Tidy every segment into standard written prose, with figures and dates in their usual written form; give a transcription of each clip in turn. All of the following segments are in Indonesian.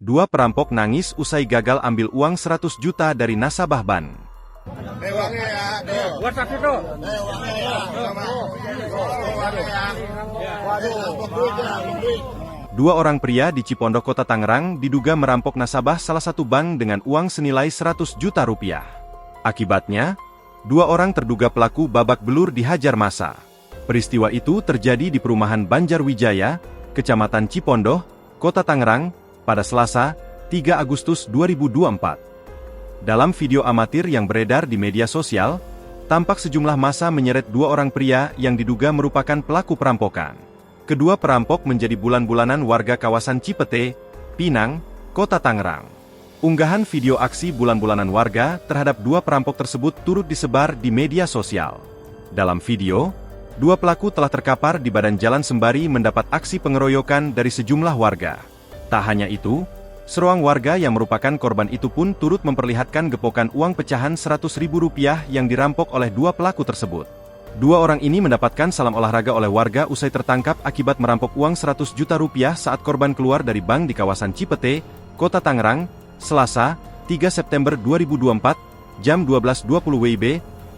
Dua perampok nangis usai gagal ambil uang 100 juta dari nasabah bank. Dua orang pria di Cipondoh, Kota Tangerang diduga merampok nasabah salah satu bank dengan uang senilai 100 juta rupiah. Akibatnya, dua orang terduga pelaku babak belur dihajar massa. Peristiwa itu terjadi di perumahan Banjarwijaya, Kecamatan Cipondoh, Kota Tangerang, pada Selasa, 3 Agustus 2024. Dalam video amatir yang beredar di media sosial, tampak sejumlah massa menyeret dua orang pria yang diduga merupakan pelaku perampokan. Kedua perampok menjadi bulan-bulanan warga kawasan Cipete, Pinang, Kota Tangerang. Unggahan video aksi bulan-bulanan warga terhadap dua perampok tersebut turut disebar di media sosial. Dalam video, dua pelaku telah terkapar di badan jalan sembari mendapat aksi pengeroyokan dari sejumlah warga. Tak hanya itu, seruang warga yang merupakan korban itu pun turut memperlihatkan gepokan uang pecahan Rp100.000 yang dirampok oleh dua pelaku tersebut. Dua orang ini mendapatkan salam olahraga oleh warga usai tertangkap akibat merampok uang 100 juta rupiah saat korban keluar dari bank di kawasan Cipete, Kota Tangerang, Selasa, 3 September 2024, jam 12.20 WIB,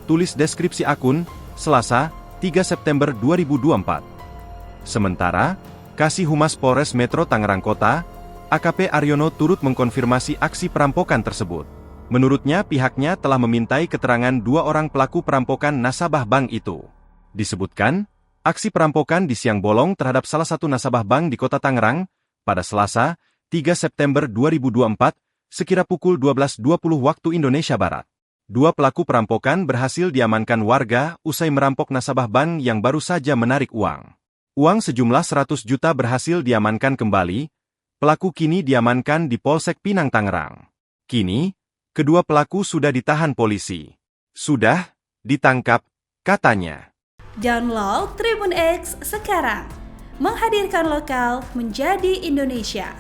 tulis deskripsi akun, Selasa, 3 September 2024. Sementara, Kasih Humas Polres Metro Tangerang Kota, AKP Aryono turut mengkonfirmasi aksi perampokan tersebut. Menurutnya pihaknya telah memintai keterangan dua orang pelaku perampokan nasabah bank itu. Disebutkan, aksi perampokan di siang bolong terhadap salah satu nasabah bank di Kota Tangerang, pada Selasa, 3 September 2024, sekira pukul 12.20 waktu Indonesia Barat. Dua pelaku perampokan berhasil diamankan warga usai merampok nasabah bank yang baru saja menarik uang. Uang sejumlah 100 juta berhasil diamankan kembali. Pelaku kini diamankan di Polsek Pinang Tangerang. Kini, kedua pelaku sudah ditahan polisi. Sudah ditangkap, katanya. Download Tribun X sekarang. Menghadirkan lokal menjadi Indonesia.